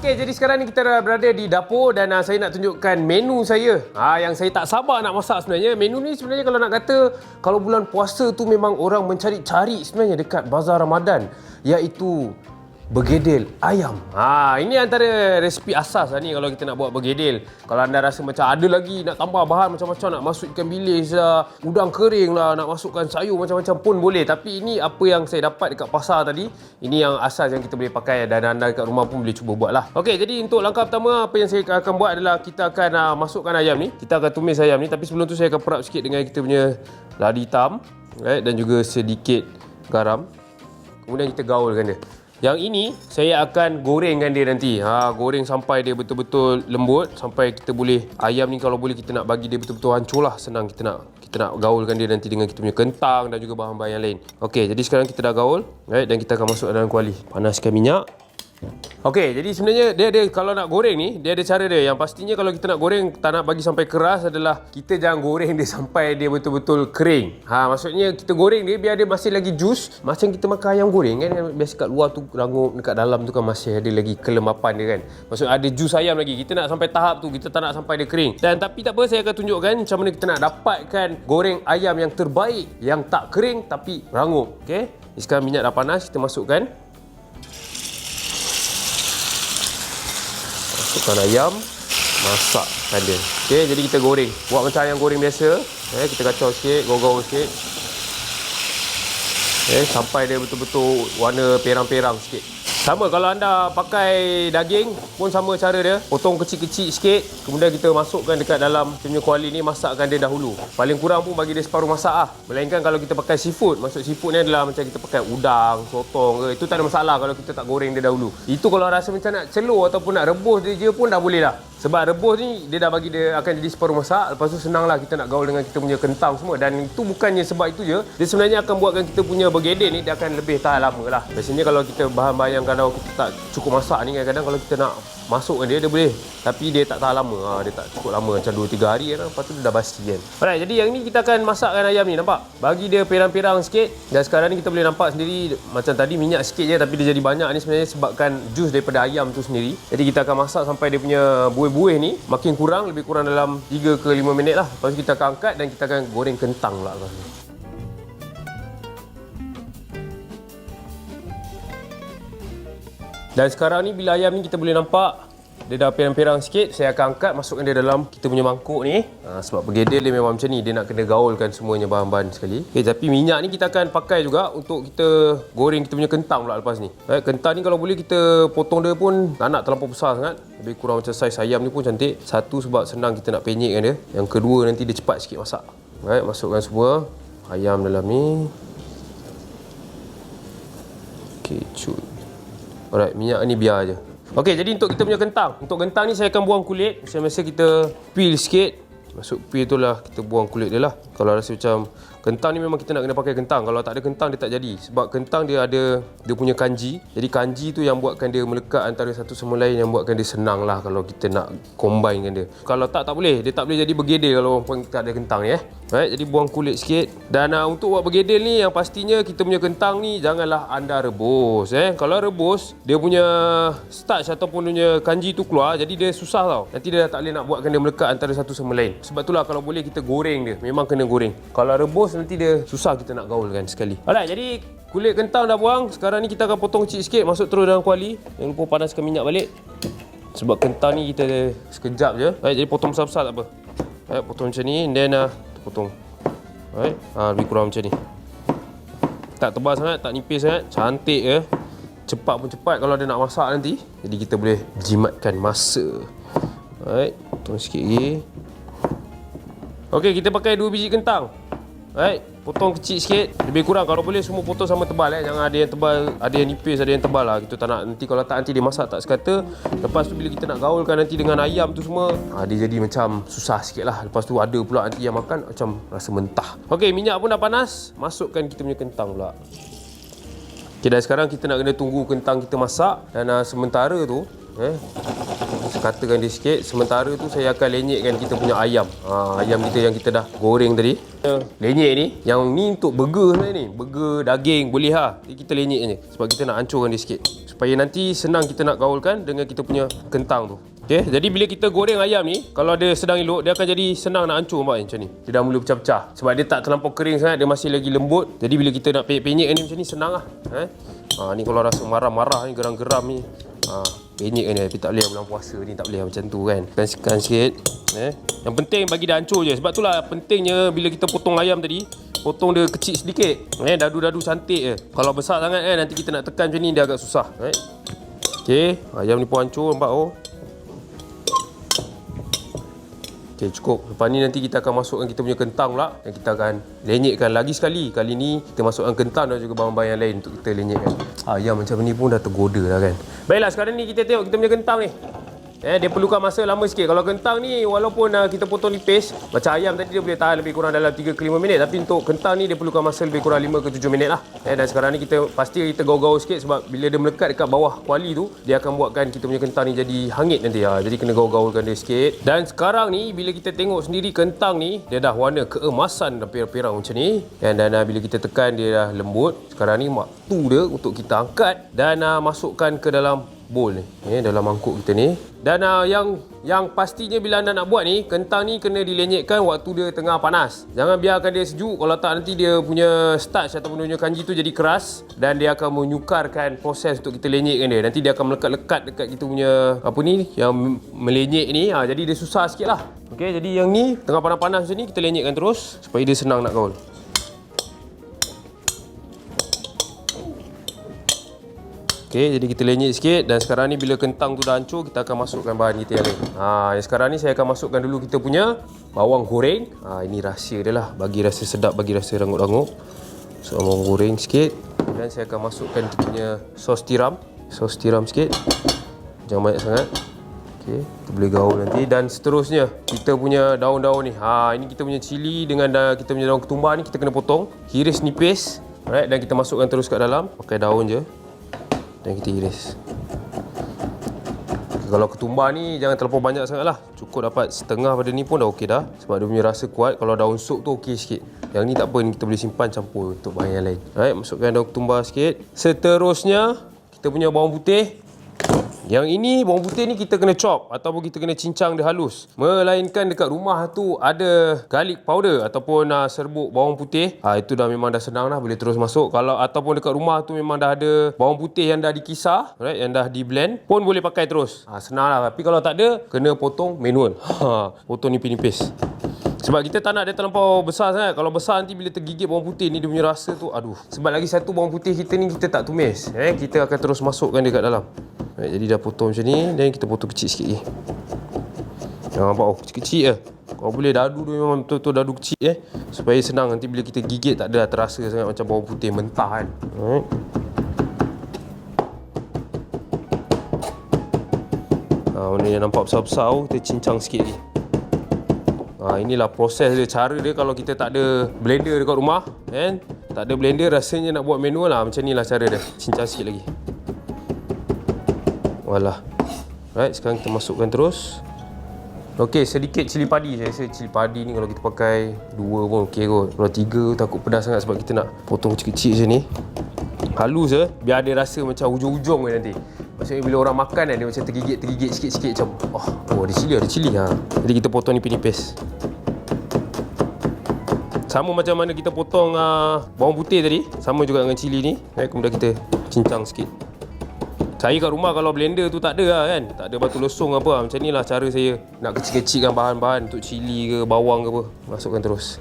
Okey, jadi sekarang ni kita dah berada di dapur dan saya nak tunjukkan menu saya. Yang saya tak sabar nak masak sebenarnya. Menu ni sebenarnya kalau nak kata, kalau bulan puasa tu memang orang mencari-cari sebenarnya dekat bazar Ramadan, iaitu bergedil ayam. Ini antara resipi asas ni kalau kita nak buat bergedil. Kalau anda rasa macam ada lagi nak tambah bahan macam-macam, nak masuk ikan bilis lah, udang kering lah, nak masukkan sayur macam-macam pun boleh. Tapi ini apa yang saya dapat dekat pasar tadi. Ini yang asas yang kita boleh pakai dan anda dekat rumah pun boleh cuba buat lah. Okey, jadi untuk langkah pertama apa yang saya akan buat adalah kita akan masukkan ayam ni. Kita akan tumis ayam ni, tapi sebelum tu saya akan perap sikit dengan kita punya ladi hitam, dan juga sedikit garam. Kemudian kita gaulkan dia. Yang ini saya akan gorengkan dia nanti. Goreng sampai dia betul-betul lembut, sampai kita boleh, ayam ni kalau boleh kita nak bagi dia betul-betul hancur lah, senang kita nak gaulkan dia nanti dengan kita punya kentang dan juga bahan-bahan yang lain. Okey, jadi sekarang kita dah gaul, dan kita akan masuk dalam kuali. Panaskan minyak. Okey, jadi sebenarnya dia ada, kalau nak goreng ni, dia ada cara dia. Yang pastinya kalau kita nak goreng, tak nak bagi sampai keras adalah kita jangan goreng dia sampai dia betul-betul kering. Maksudnya kita goreng dia biar dia masih lagi jus. Macam kita makan ayam goreng kan, biasa kat luar tu rangup, dekat dalam tu kan masih ada lagi kelembapan dia kan. Maksudnya ada jus ayam lagi. Kita nak sampai tahap tu, kita tak nak sampai dia kering. Dan tapi tak apa, saya akan tunjukkan macam mana kita nak dapatkan goreng ayam yang terbaik, yang tak kering tapi rangup. Okey, sekarang minyak dah panas, kita masukkan. Masukkan ayam, masakkan dia. Okey, jadi kita goreng. Buat macam ayam goreng biasa. Kita kacau sikit, gaul-gaul sikit. Sampai dia betul-betul warna perang-perang sikit. Sama kalau anda pakai daging pun sama cara dia. Potong kecil-kecil sikit, kemudian kita masukkan dekat dalam punya kuali ni, masakkan dia dahulu. Paling kurang pun bagi dia separuh masak lah. Melainkan kalau kita pakai seafood, maksud seafood ni adalah macam kita pakai udang, sotong ke, itu tak ada masalah kalau kita tak goreng dia dahulu. Itu kalau rasa macam nak celur ataupun nak rebus dia je pun dah boleh lah. Sebab rebus ni dia dah bagi dia akan jadi separuh masak. Lepas tu senang lah kita nak gaul dengan kita punya kentang semua. Dan itu bukannya sebab itu je, dia sebenarnya akan buatkan kita punya bergedil ni dia akan lebih tahan lama lah. Biasanya kalau kita bahan-bahan yang kalau kita tak cukup masak ni, kadang-kadang kalau kita nak masukkan dia boleh, tapi dia tak tahan lama. Dia tak cukup lama, macam 2-3 hari kan. Lepas tu dia dah basi kan. Alright, jadi yang ni kita akan masakkan ayam ni, nampak? Bagi dia perang-perang sikit. Dan sekarang ni kita boleh nampak sendiri, macam tadi minyak sikit je tapi dia jadi banyak ni sebenarnya sebabkan jus daripada ayam tu sendiri. Jadi kita akan masak sampai dia punya buih-buih ni makin kurang, lebih kurang dalam 3 ke 5 minit lah. Lepas tu kita akan angkat dan kita akan goreng kentang pula. Dan sekarang ni bila ayam ni kita boleh nampak dia dah perang-perang sikit, saya akan angkat, masukkan dia dalam kita punya mangkuk ni. Sebab bergedil dia memang macam ni, dia nak kena gaulkan semuanya bahan-bahan sekali. Okay, tapi minyak ni kita akan pakai juga untuk kita goreng kita punya kentang pula lepas ni. Kentang ni kalau boleh kita potong dia pun tak nak terlampau besar sangat, lebih kurang macam saiz ayam ni pun cantik. Satu sebab senang kita nak penyekkan dia, yang kedua nanti dia cepat sikit masak. Masukkan semua ayam dalam ni. Kecut. Alright, minyak ni biar je. Okey, jadi untuk kita punya kentang. Untuk kentang ni saya akan buang kulit. Macam-macam kita peel sikit. Masuk peel tu lah, kita buang kulit dia lah. Kalau rasa macam kentang ni memang kita nak kena pakai kentang. Kalau tak ada kentang dia tak jadi. Sebab kentang dia ada dia punya kanji. Jadi kanji tu yang buatkan dia melekat antara satu sama lain, yang buatkan dia senang lah kalau kita nak combinekan dia. Kalau tak boleh. Dia tak boleh jadi bergedil kalau tak ada kentang ni. Right, jadi buang kulit sikit. Dan untuk buat bergedil ni, yang pastinya kita punya kentang ni janganlah anda rebus. Kalau rebus, dia punya starch ataupun punya kanji tu keluar. Jadi dia susah tau. Nanti dia tak boleh nak buatkan dia melekat antara satu sama lain. Sebab itulah kalau boleh kita goreng dia. Memang kena goreng. Kalau rebus nanti dia susah kita nak gaulkan sekali. Alright, jadi kulit kentang dah buang. Sekarang ni kita akan potong kecil sikit, masuk terus dalam kuali. Jangan lupa panaskan minyak balik. Sebab kentang ni kita sekejap je. Alright, jadi potong besar-besar tak apa. Alright, potong macam ni. Then potong. Alright, lebih kurang macam ni. Tak tebal sangat, tak nipis sangat. Cantik je. Cepat pun cepat kalau dia nak masak nanti. Jadi kita boleh jimatkan masa. Alright, potong sikit lagi. Okey, kita pakai 2 biji kentang. Right, potong kecil sikit. Lebih kurang kalau boleh semua potong sama tebal. Jangan ada yang tebal, ada yang nipis, ada yang tebal lah. Kita tak nak, nanti kalau tak nanti dia masak tak sekata. Lepas tu bila kita nak gaulkan nanti dengan ayam tu semua, dia jadi macam susah sikit lah. Lepas tu ada pula nanti yang makan macam rasa mentah. Okey, minyak pun dah panas. Masukkan kita punya kentang pula. Okey, dan sekarang kita nak kena tunggu kentang kita masak. Dan sementara tu sekatakan dia sikit. Sementara tu saya akan lenyekkan kita punya ayam. Ayam kita yang kita dah goreng tadi. Lenyek ni, yang ni untuk burger sebenarnya ni. Burger, daging, boleh lah. Jadi kita lenyek je. Sebab kita nak hancurkan dia sikit. Supaya nanti senang kita nak gaulkan dengan kita punya kentang tu. Okay, jadi bila kita goreng ayam ni, kalau dia sedang elok, dia akan jadi senang nak hancur nampak macam ni. Dia dah mula pecah-pecah. Sebab dia tak terlampau kering sangat, dia masih lagi lembut. Jadi bila kita nak penyek-penyek ni macam ni, senang lah. Ni kalau rasa marah-marah ni, geram-geram ni, penyek ni. Tapi tak boleh bulan puasa ni, tak boleh macam tu kan. Tekan sikit. Yang penting bagi dia hancur je. Sebab itulah pentingnya bila kita potong ayam tadi, potong dia kecil sedikit. Dadu-dadu cantik je. Kalau besar sangat kan, nanti kita nak tekan macam ni, dia agak susah. Okay, ayam ni pun hancur nampak oh. Okay, cukup. Lepas ni nanti kita akan masukkan kita punya kentang pula. Dan kita akan lenyekkan lagi sekali. Kali ni kita masukkan kentang dan juga bahan-bahan yang lain untuk kita lenyekkan. Ayam macam ni pun dah tergoda dah kan. Baiklah, sekarang ni kita tengok kita punya kentang ni. Dia perlukan masa lama sikit. Kalau kentang ni walaupun kita potong nipis, macam ayam tadi dia boleh tahan lebih kurang dalam 3 ke 5 minit. Tapi untuk kentang ni dia perlukan masa lebih kurang 5 ke 7 minit lah. Dan sekarang ni kita pasti kita gaul-gaul sikit. Sebab bila dia melekat dekat bawah kuali tu, dia akan buatkan kita punya kentang ni jadi hangit nanti. Jadi kena gaul-gaulkan dia sikit. Dan sekarang ni bila kita tengok sendiri kentang ni, dia dah warna keemasan dan pirang-pirang macam ni. Dan bila kita tekan dia dah lembut. Sekarang ni waktu dia untuk kita angkat dan masukkan ke dalam bowl ni, dalam mangkuk kita ni. Dan yang pastinya bila anda nak buat ni, kentang ni kena dilenyekkan waktu dia tengah panas. Jangan biarkan dia sejuk, kalau tak nanti dia punya starch ataupun dia punya kanji tu jadi keras dan dia akan menyukarkan proses untuk kita lenyekkan dia. Nanti dia akan melekat-lekat dekat kita punya apa ni, yang melenyek ni. Jadi dia susah sikit lah. Okay, jadi yang ni tengah panas-panas macam ni kita lenyekkan terus supaya dia senang nak gaul. Okay, jadi kita lenyek sikit. Dan sekarang ni bila kentang tu dah hancur, kita akan masukkan bahan kita yang lain. Yang sekarang ni saya akan masukkan dulu kita punya bawang goreng. Ini rahsia dia lah, bagi rasa sedap, bagi rasa rangup-rangup. So bawang goreng sikit. Dan saya akan masukkan kita punya sos tiram. Sos tiram sikit, jangan banyak sangat. Okay, kita boleh gaul nanti. Dan seterusnya kita punya daun-daun ni. Ini kita punya cili dengan kita punya daun ketumbar ni kita kena potong, hiris nipis. Alright, dan kita masukkan terus kat dalam. Pakai daun je dan kita iris. Kalau ketumbar ni jangan terlalu banyak sangat lah. Cukup dapat setengah pada ni pun dah okey dah. Sebab dia punya rasa kuat. Kalau daun sup tu okey sikit. Yang ni tak apa, ni kita boleh simpan campur untuk bahan yang lain. Alright, masukkan daun ketumbar sikit. Seterusnya kita punya bawang putih. Yang ini bawang putih ni kita kena chop ataupun kita kena cincang dia halus. Melainkan dekat rumah tu ada garlic powder ataupun serbuk bawang putih. Itu dah memang dah senang lah, boleh terus masuk. Kalau ataupun dekat rumah tu memang dah ada bawang putih yang dah dikisar, right, yang dah di blend, pun boleh pakai terus. Senang lah. Tapi kalau tak ada, kena potong manual. Potong nipis-nipis. Sebab kita tak nak dia terlampau besar sangat. Kalau besar nanti bila tergigit bawang putih ni, dia punya rasa tu aduh. Sebab lagi satu bawang putih kita ni kita tak tumis. Kita akan terus masukkan dia kat dalam. Jadi dah potong macam ni. Dan kita potong kecil sikit lagi. Nampak kecil-kecil je. Kalau boleh dadu tu memang betul-betul dadu kecil supaya senang nanti bila kita gigit tak ada terasa sangat macam bawang putih mentah kan. Mana yang nampak besar-besar kita cincang sikit lagi. Inilah proses dia, cara dia kalau kita tak ada blender dekat rumah kan. Tak ada blender, rasanya nak buat manual lah. Macam ni lah cara dia. Cincang sikit lagi. Walah. Right, sekarang kita masukkan terus. Okey, sedikit cili padi. Saya rasa cili padi ni kalau kita pakai 2 pun okey kot. Kalau 3 takut pedas sangat sebab kita nak potong kecil-kecil macam ni. Halus je, biar dia rasa macam hujung-hujung kan nanti. Maksudnya bila orang makan kan, dia macam tergigit sikit-sikit macam ada cili. Jadi kita potong nipis-nipis. Sama macam mana kita potong bawang putih tadi, sama juga dengan cili ni. Kemudian kita cincang sikit. Saya kat rumah kalau blender tu tak ada lah kan, tak ada batu lesung apa. Macam ni lah cara saya nak kecil-kecilkan bahan-bahan untuk cili ke bawang ke apa. Masukkan terus.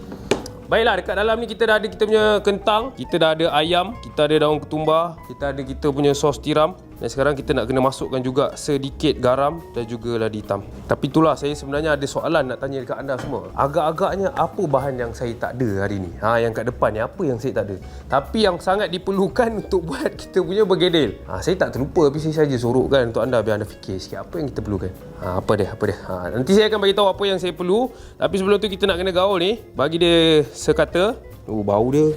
Baiklah, dekat dalam ni kita dah ada kita punya kentang, kita dah ada ayam, kita ada daun ketumbar, kita ada kita punya sos tiram. Dan sekarang kita nak kena masukkan juga sedikit garam dan juga ladi hitam. Tapi itulah, saya sebenarnya ada soalan nak tanya dekat anda semua. Agak-agaknya apa bahan yang saya tak ada hari ni? Yang kat depan ni apa yang saya tak ada? Tapi yang sangat diperlukan untuk buat kita punya bergedil. Saya tak terlupa, tapi saya saja sorokkan untuk anda biar anda fikir sikit apa yang kita perlukan. Apa dia? Nanti saya akan bagi tahu apa yang saya perlu. Tapi sebelum tu kita nak kena gaul ni, bagi dia sekata. Bau dia.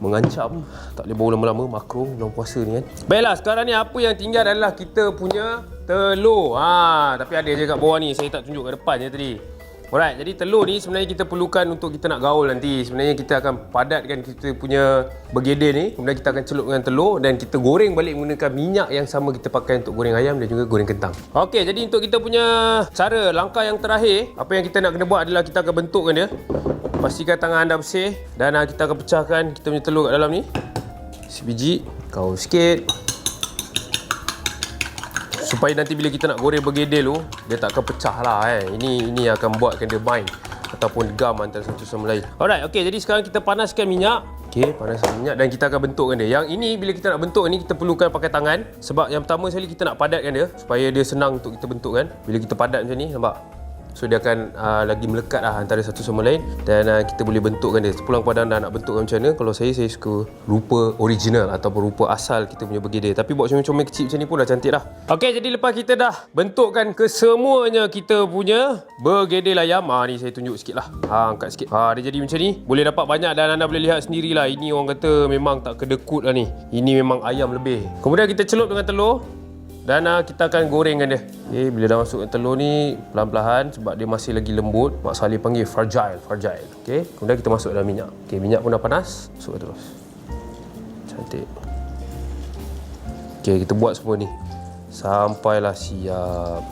mengancam. Tak boleh bau lama-lama, makro bulan puasa ni kan. Baiklah, sekarang ni apa yang tinggal adalah kita punya telur. Tapi ada je kat bawah ni, saya tak tunjuk kat depan je tadi. Alright, jadi telur ni sebenarnya kita perlukan untuk kita nak gaul nanti. Sebenarnya kita akan padatkan kita punya bergedil ni. Kemudian kita akan celupkan telur dan kita goreng balik menggunakan minyak yang sama kita pakai untuk goreng ayam dan juga goreng kentang. Okey, jadi untuk kita punya cara, langkah yang terakhir, apa yang kita nak kena buat adalah kita akan bentukkan dia. Pastikan tangan anda bersih dan kita akan pecahkan kita punya telur kat dalam ni. Sebiji, gaul sikit. Supaya nanti bila kita nak goreng bergedil tu, dia tak akan pecah lah Ini akan buatkan dia bind ataupun gam antara satu sama lain. Alright, okey, jadi sekarang kita panaskan minyak. Okey, panaskan minyak dan kita akan bentukkan dia. Yang ini bila kita nak bentuk ni, kita perlukan pakai tangan. Sebab yang pertama sekali kita nak padatkan dia supaya dia senang untuk kita bentukkan. Bila kita padat macam ni, nampak? So dia akan lagi melekat lah antara satu sama lain. Dan kita boleh bentukkan dia. Sepulang pada anda nak bentukkan macam mana. Kalau saya suka rupa original ataupun rupa asal kita punya bergedil. Tapi buat comel-comel kecil macam ni pun dah cantik dah. Okey, jadi lepas kita dah bentukkan kesemuanya kita punya bergedil ayam. Ni saya tunjuk sikit lah. Angkat sikit. Dia jadi macam ni. Boleh dapat banyak dan anda boleh lihat sendirilah. Ini orang kata memang tak kedekut lah ni. Ini memang ayam lebih. Kemudian kita celup dengan telur. Dan kita akan gorengkan dia. Okay, bila dah masukkan telur ni, pelan-pelan sebab dia masih lagi lembut. Mak Saleh panggil fragile. Okay, kemudian kita masuk dalam minyak. Okay, minyak pun dah panas. Masukkan terus. Cantik. Okay, kita buat semua ni sampailah siap.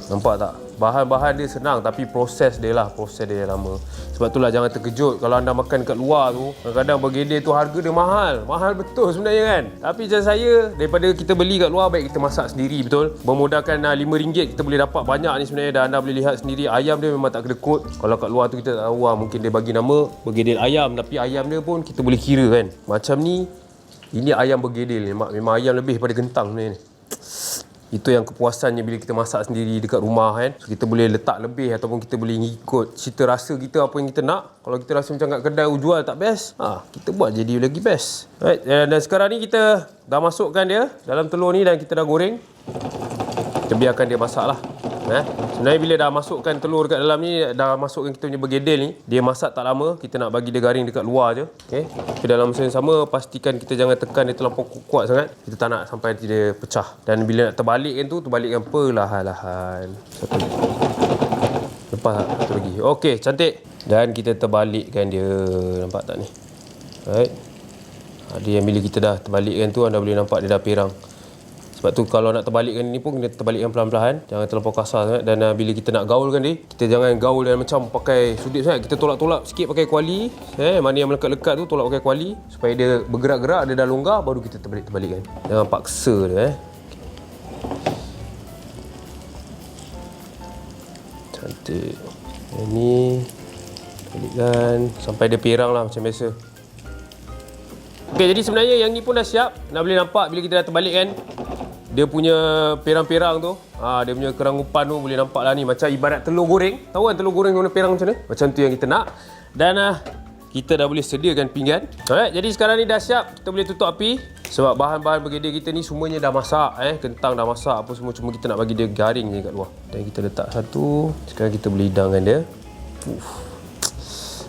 Nampak tak? Bahan-bahan dia senang tapi proses dia lama. Sebab itulah jangan terkejut kalau anda makan kat luar tu. Kadang-kadang bergedil tu harga dia mahal. Mahal betul sebenarnya kan. Tapi macam saya, daripada kita beli kat luar, baik kita masak sendiri, betul. Bermodalkan RM5 kita boleh dapat banyak ni sebenarnya. Dan anda boleh lihat sendiri, ayam dia memang tak kedekut. Kalau kat luar tu kita tak tahu mungkin dia bagi nama bergedil ayam. Tapi ayam dia pun kita boleh kira kan. Macam ni, ini ayam bergedil ni. Memang ayam lebih daripada kentang sebenarnya ni. Itu yang kepuasannya bila kita masak sendiri dekat rumah kan. So, kita boleh letak lebih ataupun kita boleh ngikut cita rasa kita apa yang kita nak. Kalau kita rasa macam kat kedai jual tak best, kita buat jadi lagi best. Right. Dan sekarang ni kita dah masukkan dia dalam telur ni dan kita dah goreng. Kita biarkan dia masak lah. Sebenarnya bila dah masukkan telur dekat dalam ni, dah masukkan kita punya bergedil ni, dia masak tak lama. Kita nak bagi dia garing dekat luar je. Okay. Tapi dalam masa yang sama, pastikan kita jangan tekan dia terlampau kuat sangat. Kita tak nak sampai nanti dia pecah. Dan bila nak terbalikkan tu, terbalikkan perlahan-lahan. Satu lagi. Lepas satu lagi. Okey, cantik. Dan kita terbalikkan dia. Nampak tak ni? Right. Dia yang bila kita dah terbalikkan tu, anda boleh nampak dia dah pirang. Sebab tu kalau nak terbalikkan ni pun, kita terbalikkan pelan-pelan. Jangan terlampau kasar sangat. Dan bila kita nak gaulkan dia, kita jangan gaul dan macam pakai sudut sangat. Kita tolak-tolak sikit pakai kuali. Mana yang melekat-lekat tu tolak pakai kuali. Supaya dia bergerak-gerak, dia dah longgar, baru kita terbalikkan. Jangan paksa dia. Cantik. Ini balikkan sampai dia pirang lah macam biasa. Okey, jadi sebenarnya yang ni pun dah siap. Anda boleh nampak bila kita dah terbalikkan, dia punya pirang-pirang tu, dia punya kerangupan tu boleh nampak lah ni. Macam ibarat telur goreng. Tahu kan telur goreng warna pirang macam mana? Macam tu yang kita nak. Dan kita dah boleh sediakan pinggan. Alright, jadi sekarang ni dah siap. Kita boleh tutup api. Sebab bahan-bahan bergedil kita ni semuanya dah masak. Kentang dah masak apa semua. Cuma kita nak bagi dia garing je kat luar. Dan kita letak satu. Sekarang kita boleh hidangkan dia.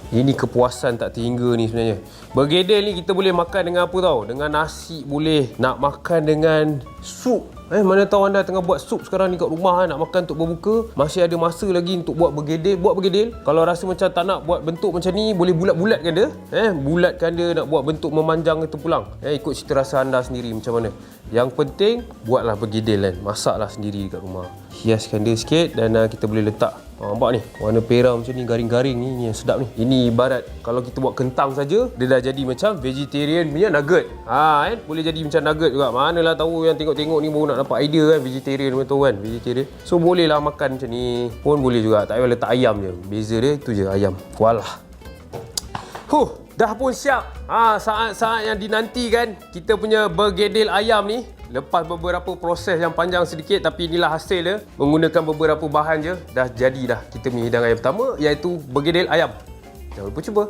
Ini kepuasan tak terhingga ni sebenarnya. Bergedil ni kita boleh makan dengan apa tau? Dengan nasi boleh. Nak makan dengan sup. Mana tahu anda tengah buat sup sekarang ni kat rumah nak makan untuk berbuka. Masih ada masa lagi untuk buat bergedil. Buat bergedil. Kalau rasa macam tak nak buat bentuk macam ni, boleh bulat-bulatkan dia. Bulatkan dia, nak buat bentuk memanjang itu pulang. Ikut cita rasa anda sendiri macam mana. Yang penting, buatlah bergedil kan. Masaklah sendiri kat rumah. Hiaskan dia sikit dan kita boleh letak. Nampak ni, warna perang macam ni, garing-garing ni yang sedap ni. Ini ibarat kalau kita buat kentang saja, dia dah jadi macam vegetarian punya nugget. Boleh jadi macam nugget juga. Manalah tahu yang tengok-tengok ni baru nak dapat idea kan, vegetarian betul kan, vegetarian. So bolehlah makan macam ni. Pun boleh juga, tak payah letak ayam je. Beza dia itu je, ayam. Walah. Dah pun siap. Saat-saat yang dinantikan kita punya bergedil ayam ni. Lepas beberapa proses yang panjang sedikit, tapi inilah hasil dia. Menggunakan beberapa bahan je, dah jadi dah kita punya hidangan yang pertama, iaitu bergedil ayam. Jangan lupa cuba.